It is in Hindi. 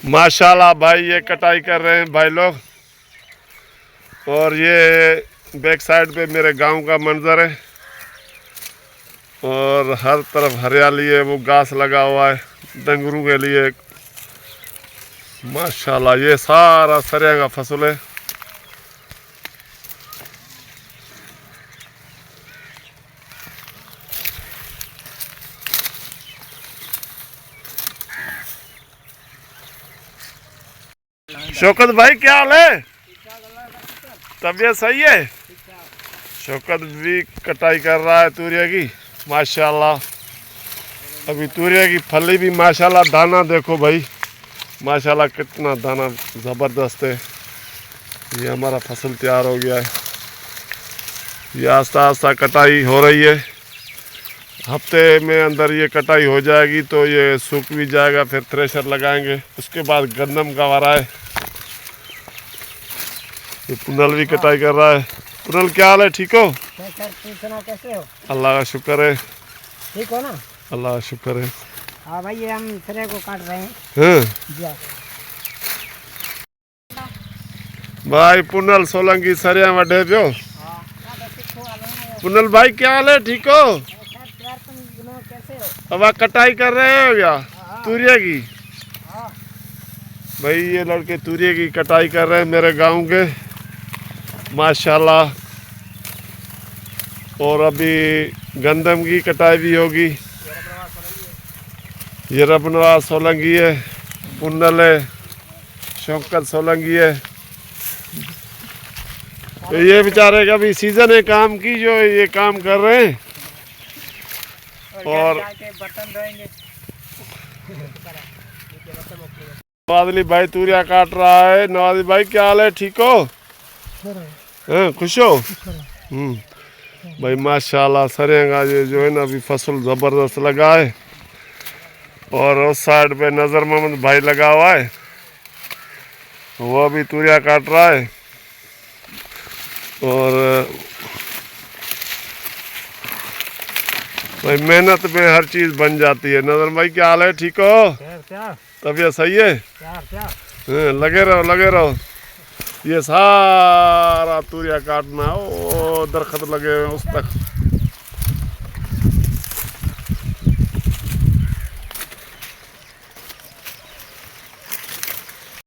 माशाल्लाह भाई, ये कटाई कर रहे हैं भाई लोग। और ये बैक साइड पे मेरे गांव का मंजर है और हर तरफ हरियाली है, वो घास लगा हुआ है डंगरों के लिए। माशाल्लाह ये सारा सरें का फसल है। शौकत भाई क्या हाल है? तबीयत सही है? शौकत भी कटाई कर रहा है तूरिया की। माशाल्लाह अभी तूरिया की फली भी माशाल्लाह, दाना देखो भाई, माशाल्लाह कितना दाना ज़बरदस्त है। ये हमारा फसल तैयार हो गया है। ये आस्ता आस्ता कटाई हो रही है। हफ्ते में अंदर ये कटाई हो जाएगी तो ये सूख भी जाएगा, फिर थ्रेशर लगाएंगे। उसके बाद गंदम का वारा है। ये पुनल भी कटाई कर रहा है। पुनल क्या हाल है, ठीक हो? कैसे हो? अल्लाह का शुक्र है। ठीक हो ना? अल्लाह का शुक्र है। हाँ भाई, ये हम सरे को काट रहे हैं। हाँ भाई, पुनल सोलंकी सरिया वड्डे पियो। पुनल भाई क्या हाल है, ठीक हो? अब आप कटाई कर रहे हो क्या तूरिया की? भाई ये लड़के तूरिया की कटाई कर रहे हैं मेरे गांव के, माशाल्लाह। और अभी गंदम की कटाई भी होगी। ये रबनवा सोलंकी है, पुनल है, शौकत सोलंकी है। तो ये बेचारे का भी सीजन है काम की, जो ये काम कर रहे हैं। और नवाजली भाई तूरिया काट रहा है। नवाजली भाई क्या हाल है, ठीक हो? हाँ, खुश हो? भाई माशाल्लाह सरें का ये जो है ना अभी फसल ज़बरदस्त लगा है। और उस साइड पे नज़र मोहम्मद भाई लगा हुआ है, वो भी तूरिया काट रहा है। और भाई मेहनत में हर चीज़ बन जाती है। नज़र भाई क्या हाल है, ठीक हो? तबीयत सही है? लगे रहो लगे रहो। ये सारा तूरिया काटना है, वो दरख्त लगे हुए उस तक।